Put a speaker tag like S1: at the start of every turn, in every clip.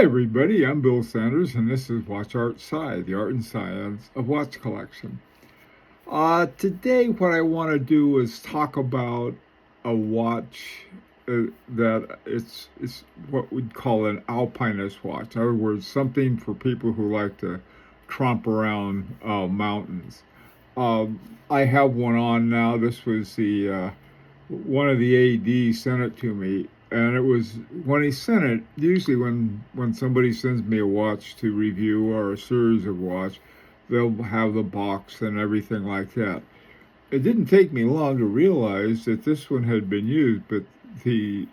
S1: Hi everybody, I'm Bill Sanders and this is Watch Art Sci, the art and science of watch collection. Today what I want to do is talk about a watch that it's what we'd call an alpinist watch. In other words, something for people who like to tromp around mountains. I have one on now. This was the one of the ADs sent it to me, and it was when he sent it. Usually, when somebody sends me a watch to review or a series of watch, they'll have the box and everything like that. It didn't take me long to realize that this one had been used, but the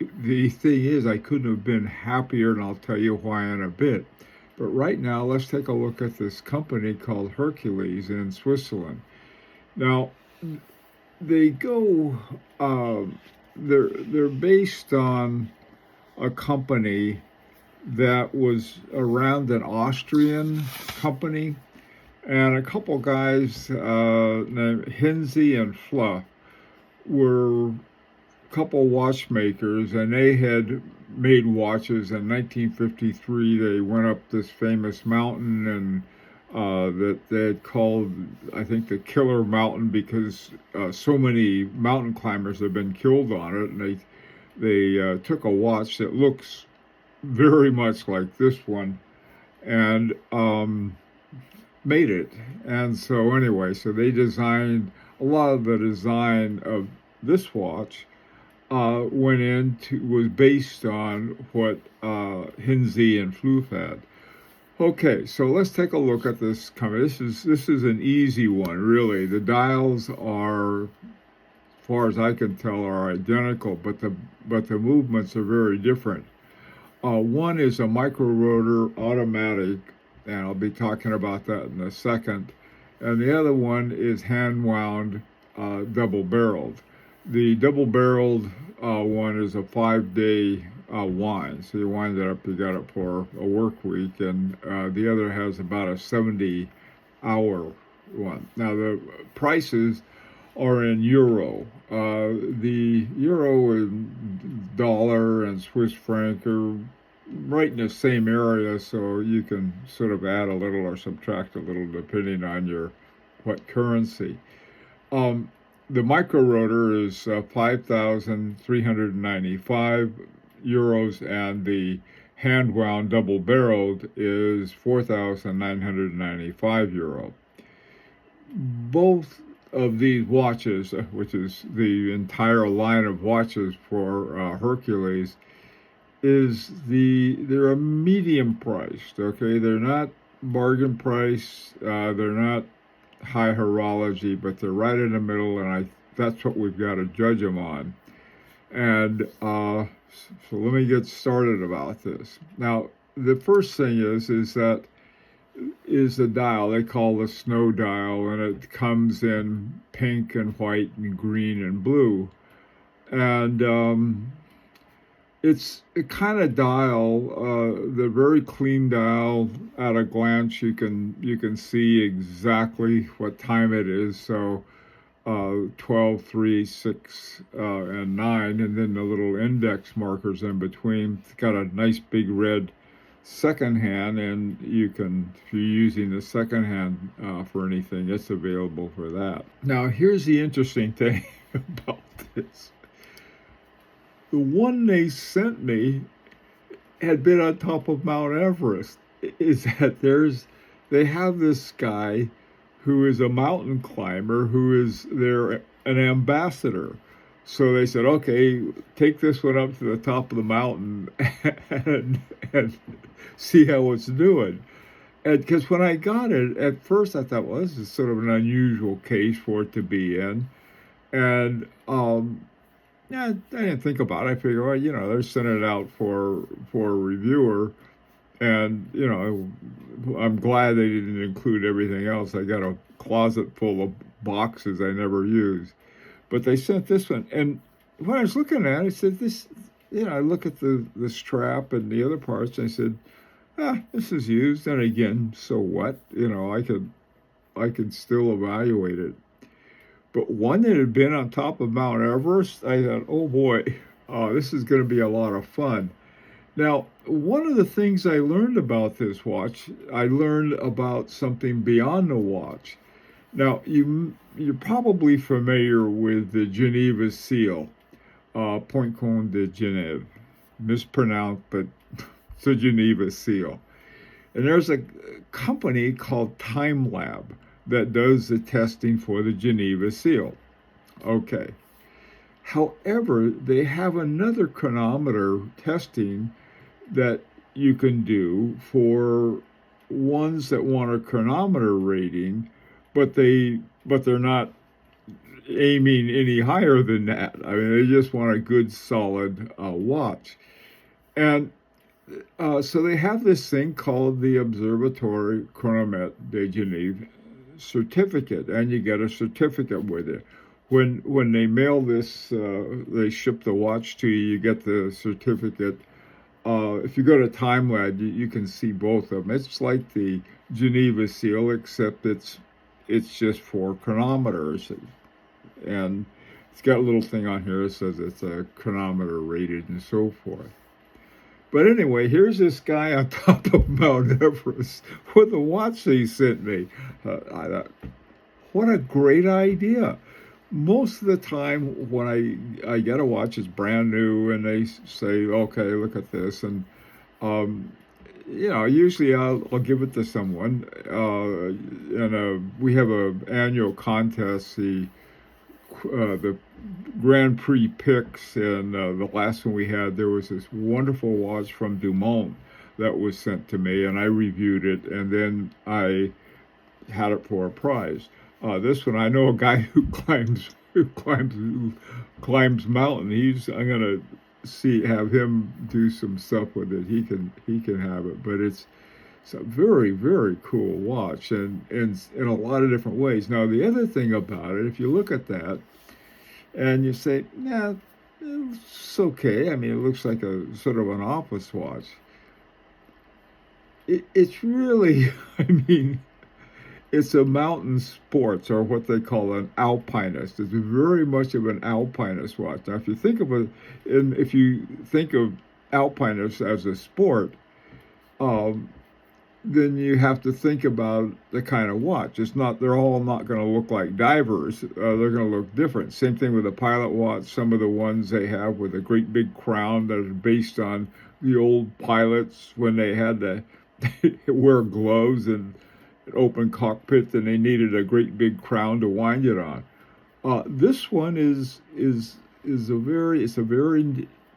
S1: thing is, I couldn't have been happier, and I'll tell you why in a bit. But right now, let's take a look at this company called Hercules in Switzerland. Now, they go, they're based on a company that was around an Austrian company, and a couple guys named Hinsey and Fluh were a couple watchmakers, and they had made watches in 1953. They went up this famous mountain, and that they had called, I think, the Killer Mountain because so many mountain climbers have been killed on it, and they took a watch that looks very much like this one and made it. And so anyway, so they designed a lot of the design of this watch was based on what Hinsey and Fluh had. Okay, so let's take a look at this company. This is an easy one, really. The dials are, as far as I can tell, are identical, but the movements are very different. One is a micro rotor automatic, and I'll be talking about that in a second. And the other one is hand wound, double-barreled. The double-barreled one is a 5-day wind. So you wind it up, you got it for a work week, and the other has about a 70-hour one. Now the prices are in euro. The euro and dollar and Swiss franc are right in the same area, so you can sort of add a little or subtract a little depending on what currency. The micro rotor is 5,395 euros, and the hand wound double barreled is 4,995 euro. Both of these watches, which is the entire line of watches for Hercules, they're a medium priced. Okay, they're not bargain price, they're not high horology, but they're right in the middle, and that's what we've got to judge them on. And so let me get started about this. Now, the first thing is the dial. They call the snow dial, and it comes in pink and white and green and blue. And it's a kind of dial, the very clean dial. At a glance, you can see exactly what time it is. So 12, 3, 6, and 9, and then the little index markers in between. It's got a nice big red second hand, and if you're using the second hand for anything, it's available for that. Now, here's the interesting thing about this. The one they sent me had been on top of Mount Everest. Is that they have this guy who is a mountain climber who is an ambassador. So they said, okay, take this one up to the top of the mountain and see how it's doing. And because when I got it, at first I thought, well, this is sort of an unusual case for it to be in. And yeah, I didn't think about it. I figured, well, they're sending it out for a reviewer. And, I'm glad they didn't include everything else. I got a closet full of boxes I never used. But they sent this one. And when I was looking at it, I said, I look at the strap and the other parts, and I said, this is used. And again, so what? I could still evaluate it. But one that had been on top of Mount Everest, I thought, oh boy, this is going to be a lot of fun. Now, one of the things I learned about this watch, I learned about something beyond the watch. Now, you're probably familiar with the Geneva seal, Pointe de Genève, mispronounced, but it's a Geneva seal. And there's a company called Time Lab that does the testing for the Geneva seal. Okay. However, they have another chronometer testing that you can do for ones that want a chronometer rating, but they're not aiming any higher than that. I mean, they just want a good solid watch. And so they have this thing called the Observatoire Chronomètre de Genève certificate, and you get a certificate with it. When they mail this, they ship the watch to you. You get the certificate. If you go to TimeLab, you can see both of them. It's like the Geneva seal, except it's just for chronometers, and it's got a little thing on here that says it's a chronometer rated and so forth. But anyway, here's this guy on top of Mount Everest with a watch he sent me. I thought, what a great idea. Most of the time when I get a watch, it's brand new, and they say, okay, look at this. And, usually I'll give it to someone. And we have an annual contest, the Grand Prix picks, and the last one we had, there was this wonderful watch from Dumont that was sent to me, and I reviewed it, and then I had it for a prize. This one, I know a guy who climbs mountain. I'm gonna have him do some stuff with it. He can have it, but it's a very, very cool watch, and in a lot of different ways. Now, the other thing about it, if you look at that and you say, yeah, it's okay. I mean, it looks like a sort of an office watch. It's really, I mean, it's a mountain sports, or what they call an alpinist. It's very much of an alpinist watch. Now, if you think of alpinists as a sport, then you have to think about the kind of watch. They're all not going to look like divers. They're going to look different. Same thing with a pilot watch. Some of the ones they have with a great big crown that is based on the old pilots when they had to wear gloves and an open cockpit, and they needed a great big crown to wind it on. This one is a very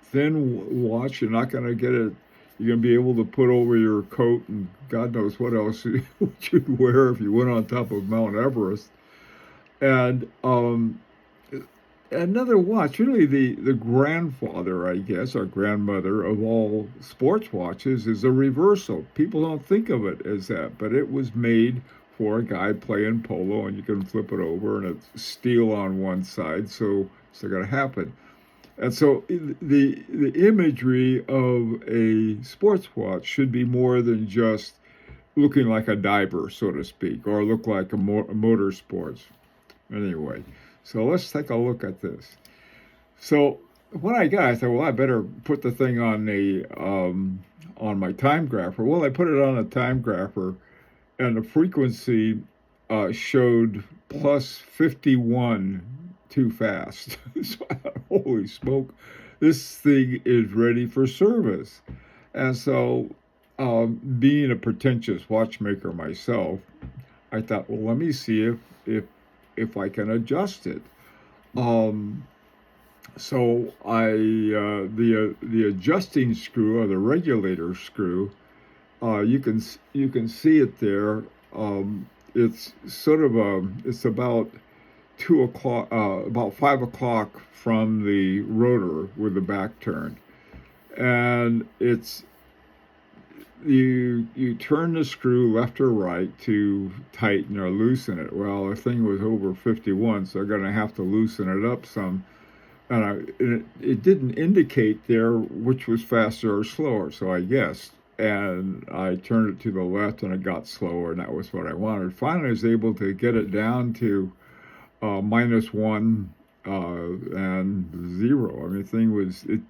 S1: thin watch. You're not going to get it. You're going to be able to put over your coat and God knows what else you'd wear if you went on top of Mount Everest. And another watch, really the grandfather, I guess, or grandmother of all sports watches, is a reversal. People don't think of it as that, but it was made for a guy playing polo, and you can flip it over, and it's steel on one side, so it's not going to happen. And so the imagery of a sports watch should be more than just looking like a diver, so to speak, or look like a motorsports. Anyway, so let's take a look at this. So when I thought, well, I better put the thing on on my Timegrapher. Well, I put it on a Timegrapher, and the frequency showed plus 51 too fast. So I thought, holy smoke, this thing is ready for service. And so, being a pretentious watchmaker myself, I thought, well, let me see if I can adjust it. So the adjusting screw, or the regulator screw, you can see it there. It's sort of it's about 2 o'clock, about 5 o'clock from the rotor with the back turned, and it's you turn the screw left or right to tighten or loosen it. Well, the thing was over 51, so I'm going to have to loosen it up some. And it didn't indicate there which was faster or slower, so I guessed. And I turned it to the left, and it got slower, and that was what I wanted. Finally, I was able to get it down to -1 and 0. I mean, it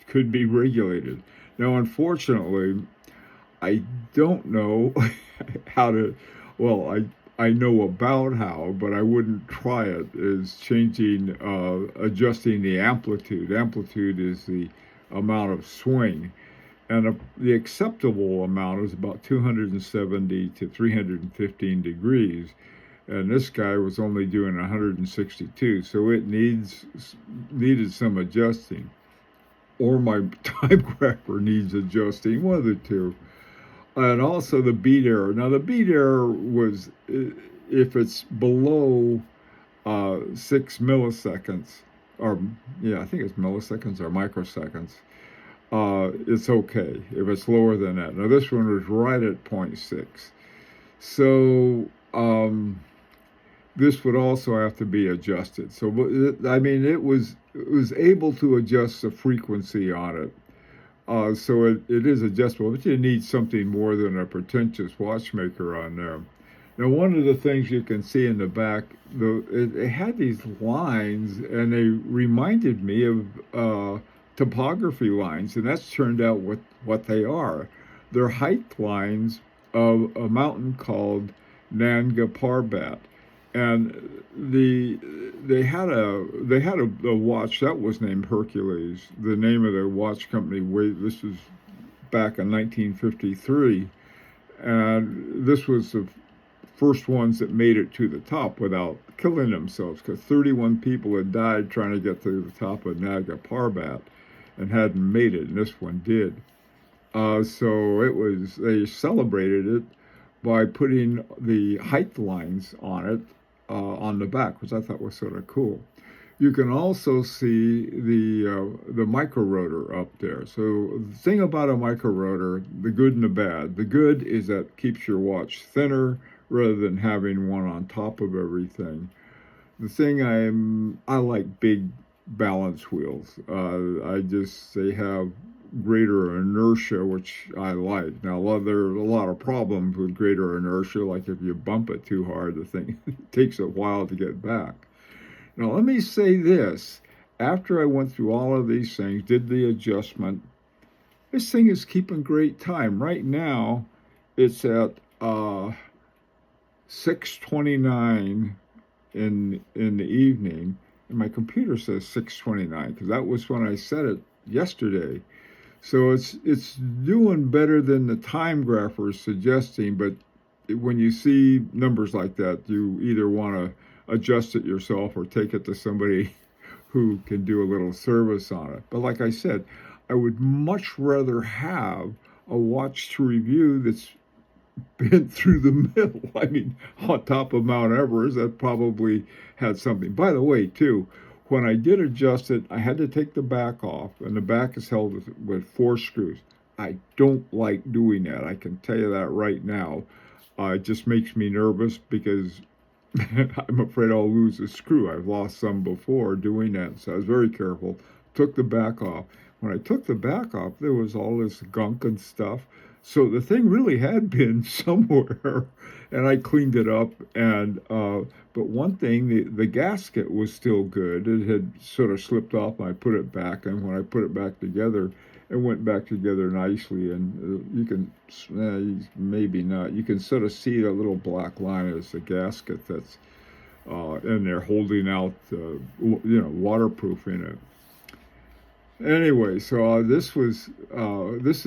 S1: could be regulated. Now, unfortunately, I don't know how to, well, I know about how, but I wouldn't try it, is changing, adjusting the amplitude. Amplitude is the amount of swing. And the acceptable amount is about 270 to 315 degrees. And this guy was only doing 162, so it needed some adjusting. Or my Timegrapher needs adjusting, one of the two. And also the beat error. Now the beat error was, if it's below 6 milliseconds, or yeah, I think it's milliseconds or microseconds, it's okay if it's lower than that. Now this one was right at 0.6. So this would also have to be adjusted. So I mean, it was able to adjust the frequency on it. So it is adjustable, but you need something more than a pretentious watchmaker on there. Now, one of the things you can see in the back, it had these lines, and they reminded me of topography lines, and that's turned out what they are. They're height lines of a mountain called Nanga Parbat, and they had a watch that was named Hercules. The name of the watch company. This was back in 1953, and this was the first ones that made it to the top without killing themselves, because 31 people had died trying to get to the top of Nanga Parbat and hadn't made it, and this one did. So they celebrated it by putting the height lines on it, on the back, which I thought was sort of cool. You can also see the micro rotor up there. So the thing about a micro rotor, the good and the bad. The good is that it keeps your watch thinner rather than having one on top of everything. The thing I like big balance wheels. They have greater inertia, which I like. Now, there are a lot of problems with greater inertia, like if you bump it too hard, the thing it takes a while to get back. Now, let me say this. After I went through all of these things, did the adjustment, this thing is keeping great time. Right now, it's at 6:29 in the evening, and my computer says 6:29 because that was when I set it yesterday. So it's doing better than the Timegrapher is suggesting, but when you see numbers like that, you either want to adjust it yourself or take it to somebody who can do a little service on it. But like I said, I would much rather have a watch to review that's been through the middle. I mean, on top of Mount Everest, that probably had something. By the way, too, when I did adjust it, I had to take the back off, and the back is held with 4 screws. I don't like doing that. I can tell you that right now. It just makes me nervous because I'm afraid I'll lose a screw. I've lost some before doing that, so I was very careful. Took the back off. When I took the back off, there was all this gunk and stuff. So the thing really had been somewhere, and I cleaned it up. And but one thing, the gasket was still good. It had sort of slipped off, and I put it back. And when I put it back together, it went back together nicely. And you can, maybe not, you can sort of see the little black line as the gasket that's in there holding out, waterproofing it. Anyway, so this has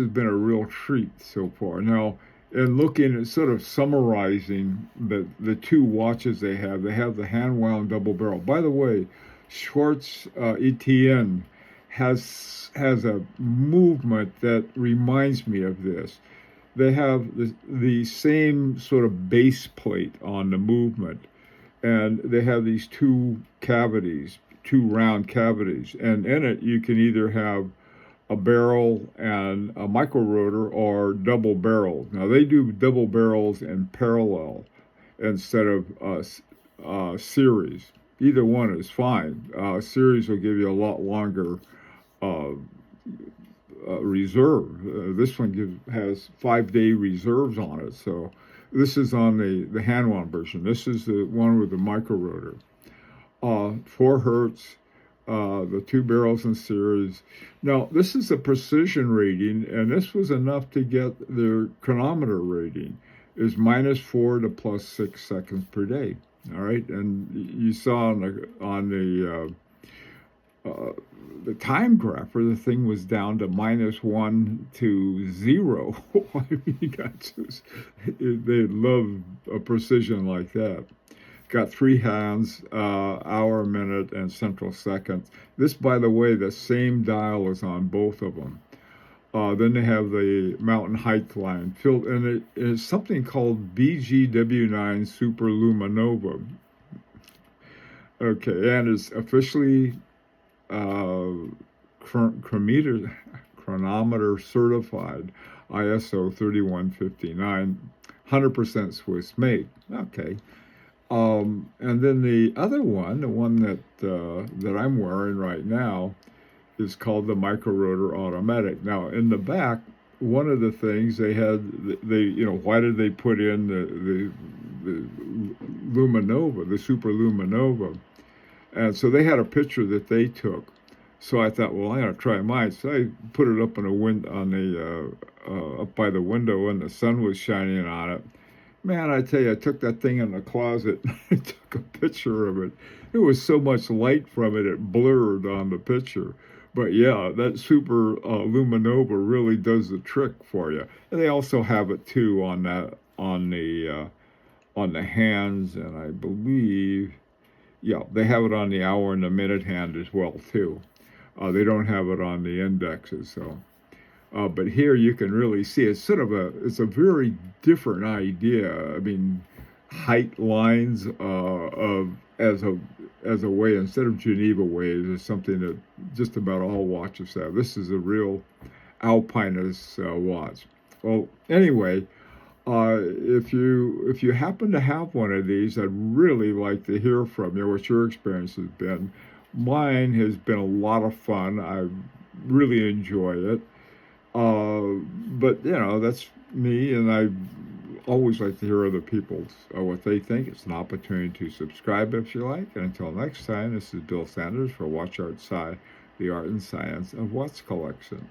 S1: been a real treat so far. Now, in looking at sort of summarizing the 2 watches they have the hand-wound double barrel. By the way, Schwartz Etienne has a movement that reminds me of this. They have the same sort of base plate on the movement, and they have these 2 round cavities, and in it you can either have a barrel and a micro rotor or double barrel. Now they do double barrels in parallel instead of series. Either one is fine. Series will give you a lot longer reserve. This one has 5-day reserves on it. So this is on the hand-wound version. This is the one with the micro rotor. 4 hertz, the 2 barrels in series. Now, this is a precision reading, and this was enough to get their chronometer rating is -4 to +6 seconds per day. All right, and you saw on the Timegrapher, the thing was down to -1 to 0. I mean, they love a precision like that. Got 3 hands, hour, minute, and central second. This, by the way, the same dial is on both of them. Then they have the mountain height line filled, and it is something called BGW9 Superluminova. Okay, and it's officially chronometer certified, ISO 3159, 100% Swiss made. Okay. And then the other one, the one that I'm wearing right now, is called the Micro Rotor Automatic. Now, in the back, one of the things they why did they put in the Luminova, the Super Luminova? And so they had a picture that they took. So I thought, well, I'm gonna try mine. So I put it up up by the window, and the sun was shining on it. Man, I tell you, I took that thing in the closet. I took a picture of it. There was so much light from it, it blurred on the picture. But yeah, that Super Luminova really does the trick for you. And they also have it too on the hands, and I believe, yeah, they have it on the hour and the minute hand as well too. They don't have it on the indexes, so. But here you can really see it's it's a very different idea. I mean, height lines as a way, instead of Geneva waves, is something that just about all watches have. This is a real Alpinist watch. Well, anyway, if you happen to have one of these, I'd really like to hear from you what your experience has been. Mine has been a lot of fun. I really enjoy it. But that's me, and I always like to hear other people's what they think. It's an opportunity to subscribe if you like. And until next time, this is Bill Sanders for Watch Art Sci, the art and science of watch collection.